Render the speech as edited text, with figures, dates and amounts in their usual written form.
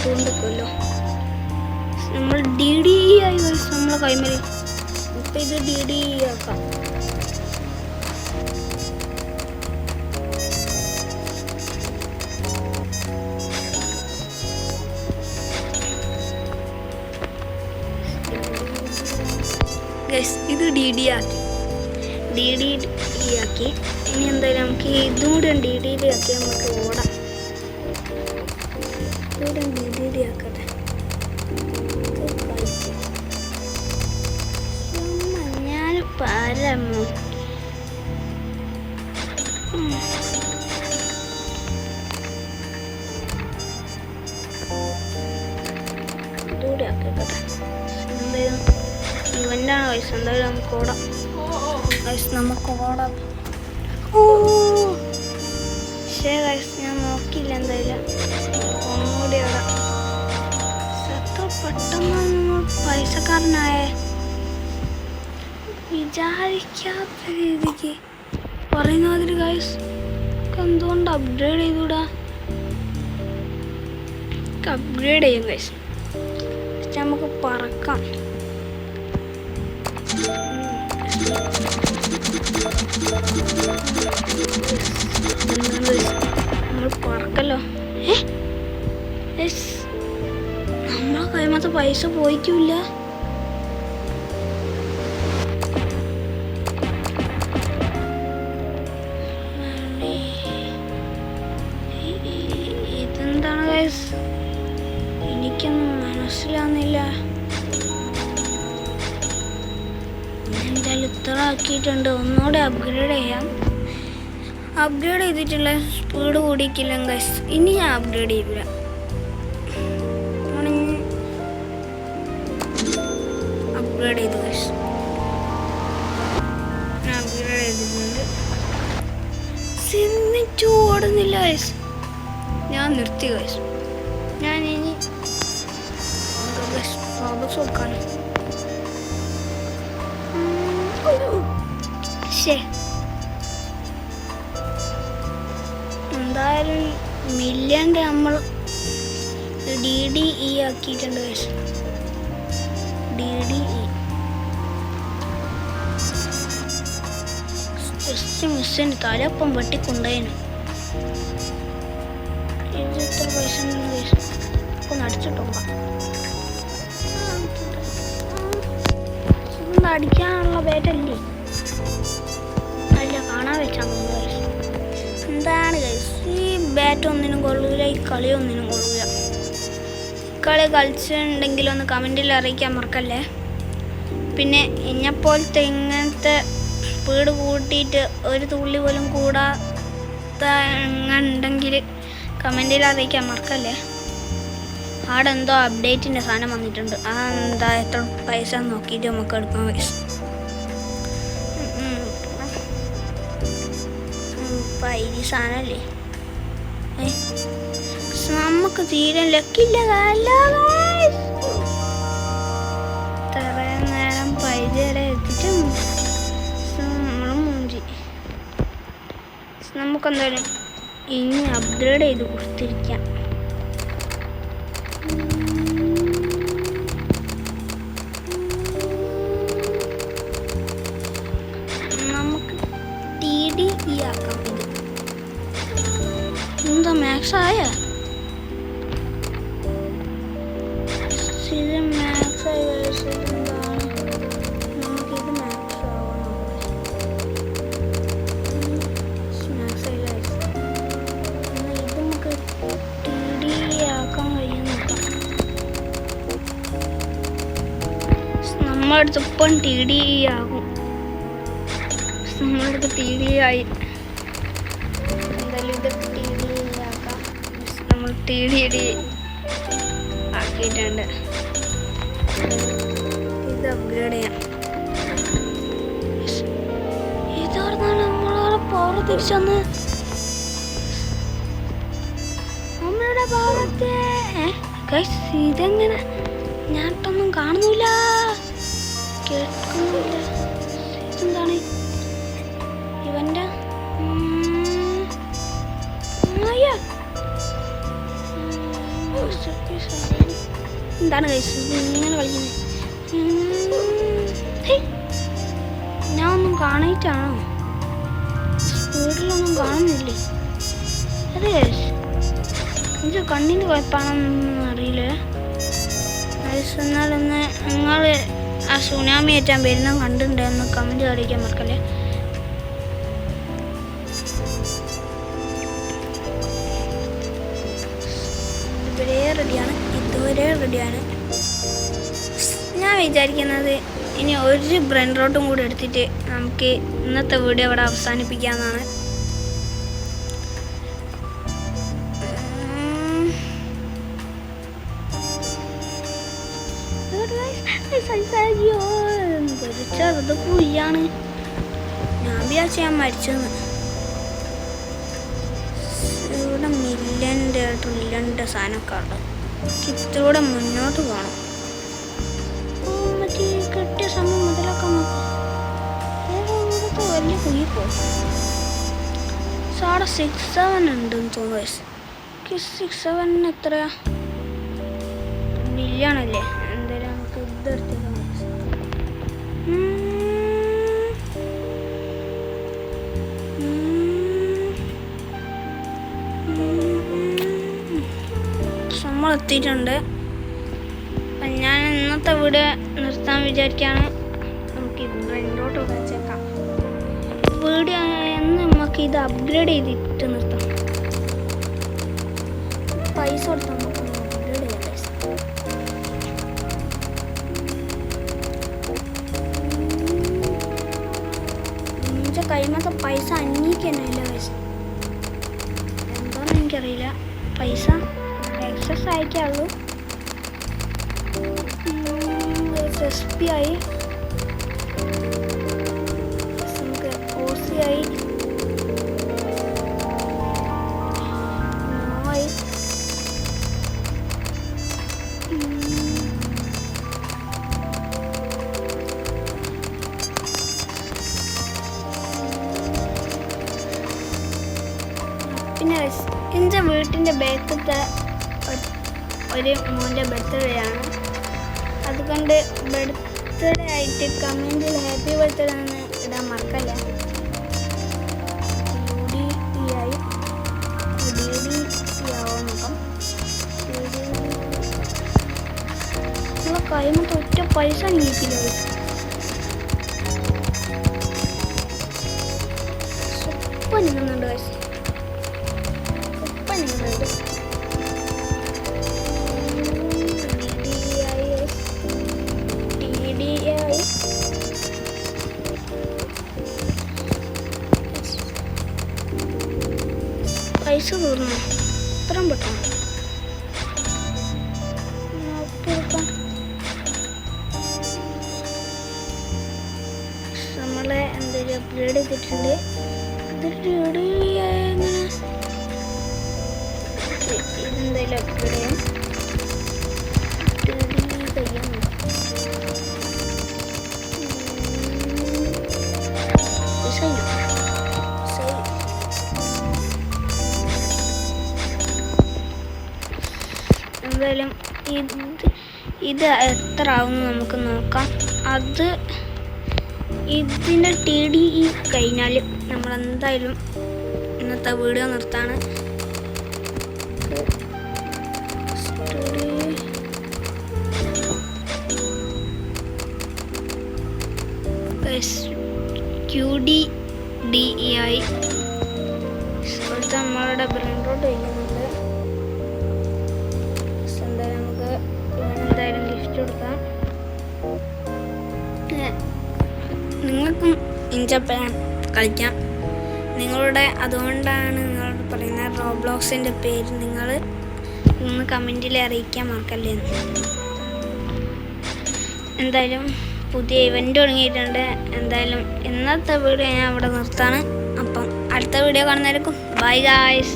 ഇട്ടുകൊണ്ടിരിക്കുമല്ലോ. നമ്മൾ D D ആയി നമ്മളെ കൈമേൽ ഇപ്പം ഇത് ഡി ഡി ആക്കാം. ഇത് ഡി ഡി ആക്കി. ഇനി എന്തായാലും നമുക്ക് ഇതും കൂടെ ഡി ഡി ആക്കി നമുക്ക് ഓടാം. ഇതുകൂടെ ഡി ഡി ആക്കട്ടെ. ഞാൻ പരമോ ഇതുകൂടെ ആക്കട്ടെ. എന്തായാലും ഇവൻ്റാണ് വയസ്സ്. എന്തായാലും നമുക്ക് ഓടാം. നമുക്ക് ഓടാം. ശരി വയസ്സ്, ഞാൻ നോക്കിയില്ല. എന്തായാലും ഒന്നുകൂടി ഓടാം. എത്ര പെട്ടെന്ന് പൈസക്കാരനായേ. വിചാരിക്കാത്ത രീതിക്ക് പറയുന്ന മാതിരി ഗൈസ്. എന്തുകൊണ്ട് അപ്ഗ്രേഡ് ചെയ്തുകൂടാ? അപ്ഗ്രേഡ് ചെയ്യും ഗൈസ്. നമുക്ക് പറക്കാം. നമ്മൾ പറക്കല്ലോ. നമ്മളെ കൈമത്തെ പൈസ പോയിക്കില്ല. ഇതെന്താണ് ഗൈസ്? എനിക്കൊന്നും മനസ്സിലാവുന്നില്ല. എന്തായാലും ഇത്ര ആക്കിയിട്ടുണ്ട്. ഒന്നുകൂടെ അപ്ഗ്രേഡ് ചെയ്യാം. അപ്ഗ്രേഡ് ചെയ്തിട്ടുള്ള സ്പീഡ് കൂടിയിട്ടില്ല ഗൈസ്. ഇനി ഞാൻ അപ്ഗ്രേഡ് ചെയ്യില്ല. അപ്ഗ്രേഡ് ചെയ്തു ഗൈസ്. അപ്ഗ്രേഡ് ചെയ്തിട്ടുണ്ട്. എന്നിട്ട് ഓടുന്നില്ല ഗൈസ്. ഞാൻ നിർത്തി ഗൈസ്. ഞാൻ ഇനി നോക്കാൻ. എന്തായാലും മില്യൻ്റെ നമ്മൾ ഡി ഡി ഇ ആക്കിയിട്ടുണ്ട് guys. D D E just മിസ്സിന് തലപ്പം വെട്ടിക്കൊണ്ടേനു. ഇത് എത്ര പൈസ ഉണ്ടെന്ന് ഗൈസ് ഒന്ന് അടിച്ചിട്ടുണ്ടോ? ഇതൊന്നും അടിക്കാനുള്ള ബാറ്റല്ലേ? അല്ല, കാണാൻ വെച്ചാൽ മതി. എന്താണ് ഗൈസ്, ഈ ബാറ്റ് ഒന്നിനും കൊള്ളൂല, ഈ കളി ഒന്നിനും കൊള്ളൂല. കളി കളിച്ചിട്ടുണ്ടെങ്കിൽ ഒന്ന് കമൻറ്റിൽ അറിയിക്കാൻ മറക്കല്ലേ. പിന്നെ എന്നെപ്പോലത്തെ ഇങ്ങനത്തെ സ്പീഡ് കൂട്ടിയിട്ട് ഒരു തുള്ളി പോലും കൂടാതെ ഉണ്ടെങ്കിൽ കമൻറ്റിൽ അറിയിക്കാൻ മറക്കല്ലേ. അവിടെ എന്തോ അപ്ഡേറ്റിൻ്റെ സാധനം വന്നിട്ടുണ്ട്. അതെന്താ എത്ര പൈസ നോക്കിയിട്ട് നമുക്ക് എടുക്കാൻ പൈസ. ഈ സാധനല്ലേ നമുക്ക് തീരെ ലക്കില്ല. ഇത്രയും നേരം പൈസ വരെ എത്തിച്ച് നമ്മൾ മൂഞ്ചി. നമുക്കെന്തായാലും ഇനി അപ്ഗ്രേഡ് ചെയ്ത് കൊടുത്തിരിക്കാം. നമുക്ക് ടി ഡി ഇ ആക്കാം. എന്താ മാക്സ് ആയ? ഇത് മാക്സ് ആയി. നമുക്കിത് മാക്സ് ആവണം. മാക്സ് ആയില്ല. ഇത് നമുക്ക് ടി ഡി ആക്കാൻ കഴിയും നോക്കാം. നമ്മളടുത്ത് ഇപ്പം ടി ഡി ആകും. നമ്മളടുത്ത് ടി ഡി ആയി. എന്തായാലും ഇത് ടി ഡി ആക്കാം. നമ്മൾ ടി ഡി ആക്കിയിട്ടുണ്ട്. ഇത് അപ്ഗ്രേഡ് ചെയ്യാം. ഇതാർന്നാണ് നമ്മളെ പവർ തിരിച്ചന്ന്. നമ്മളുടെ ഭാഗത്തെ ഇതെങ്ങനെ ഞാനൊന്നും കാണുന്നില്ല, കേൾക്കുന്നില്ല. ഇതെന്താണ് ഇവൻ്റെ എന്താണ് ഗൈസ് ഇങ്ങനെ കളിക്കുന്നത്? ഞാൻ ഒന്നും കാണിയിട്ടാണോ? വീട്ടിലൊന്നും കാണുന്നില്ലേ? അതെ ഗൈസ്, എനിക്ക് കണ്ണിന് കുഴപ്പമാണെന്നൊന്നും അറിയില്ല ഗൈസ്. എന്നാലൊന്ന് നിങ്ങൾ ആ സുനാമി ഏറ്റാൻ വരുന്ന കണ്ടിട്ടുണ്ടെന്ന് കമൻറ്റ് അറിയിക്കാൻ മറക്കല്ലേ. ഇതുവരെ റെഡിയാണ്. ഞാൻ വിചാരിക്കുന്നത് ഇനി ഒരു ബ്രെയിൻ റോട്ടും കൂടി എടുത്തിട്ട് നമുക്ക് ഇന്നത്തെ വീഡിയോ ഇവിടെ അവസാനിപ്പിക്കാമെന്നാണ്. ചെറുത് കുയ്യാണ്. ഞാൻ വിചാരിച്ച ഞാൻ മരിച്ചെന്ന്. ഇവിടെ മില്യൻ്റെ ട്രില്യൻ്റെ സാധനമൊക്കെ ഉള്ളത്. ഇത്തിലൂടെ മുന്നോട്ട് പോകണം. മറ്റേ കിട്ടിയ സമയം മുതലൊക്കെ ഇവിടുത്തെ വലിയ കുഴി പോകും. അവിടെ 6-7 ഉണ്ടെന്ന് തോന്നുന്നു. 6-7 എത്രയാ? ബില്യാണല്ലേ? എന്തായാലും നമുക്ക് ഇതെടുത്തേക്കാം. എത്തിയിട്ടുണ്ട്. അപ്പം ഞാൻ ഇന്നത്തെ വീഡിയോ നിർത്താൻ വിചാരിക്കുകയാണ്. നമുക്ക് ബ്രെയിനിലോട്ട് വെച്ചേക്കാം. വീഡിയോ എന്ന് നമുക്ക് ഇത് അപ്ഗ്രേഡ് ചെയ്തിട്ട് നിർത്താം. പൈസ കൊടുത്ത് നമുക്ക് അപ്ഗ്രേഡ് ചെയ്യാം. എൻ്റെ കൈമത്തെ പൈസ അന്വേഷിക്കാനില്ല പൈസ എന്താണെന്ന് എനിക്കറിയില്ല. പൈസ എക്സസ് അയക്കാവുള്ളൂ. SSP ആയി, നമുക്ക് OC ആയി, പിന്നെ എൻ്റെ വീട്ടിൻ്റെ ബാക്കത്തെ ഒരു മോൻ്റെ ബർത്ത്ഡേ ആണ്. അതുകൊണ്ട് ബർത്ത്ഡേ ആയിട്ട് കമൻറ്റിൽ ഹാപ്പി ബർത്ത്ഡേ എന്ന് ഇടാൻ മറക്കല്ല. നമ്മളെ കൈമത്തെ ഒറ്റ പൈസ നീക്കില്ല. ഒപ്പം നിൽക്കുന്നുണ്ട് പൈസ, ഒപ്പം നിൽക്കുന്നുണ്ട്. പൈസ തീർന്നു ഇത്രയും പെട്ടെന്ന്. നമ്മളെ എന്തെങ്കിലും അപ്ഗ്രേഡ് ചെയ്തിട്ടുണ്ട്. ഇതെന്തെങ്കിലും അപ്ഗ്രേഡ് ചെയ്യാം. എന്തായാലും ഇത് എത്ര ആവുമെന്ന് നമുക്ക് നോക്കാം. അത് ഇതിൻ്റെ TDE കഴിഞ്ഞാൽ നമ്മളെന്തായാലും ഇന്നത്തെ വീഡിയോ നിർത്താണ്. QDDEI നമ്മളുടെ ബ്രെയിൻ റോട്ട് ചെയ്യുന്നുണ്ട്. എന്തായാലും നമുക്ക് എന്തായാലും ഗിഫ്റ്റ് കൊടുക്കാം. നിങ്ങൾക്കും ഇഞ്ചപ്പൻ കളിക്കാം. നിങ്ങളുടെ അതുകൊണ്ടാണ് നിങ്ങളോട് പറയുന്നത് റോബ്ലോക്സിൻ്റെ പേര് നിങ്ങൾ ഒന്ന് കമൻറ്റിൽ അറിയിക്കാൻ മറക്കല്ലേ. എന്തായാലും പുതിയ ഇവൻ്റ് തുടങ്ങിയിട്ടുണ്ട്. എന്തായാലും ഇന്നത്തെ വീഡിയോ ഞാൻ ഇവിടെ നിർത്താണ്. അപ്പം അടുത്ത വീഡിയോ കാണുന്നതായിരിക്കും. Bye guys.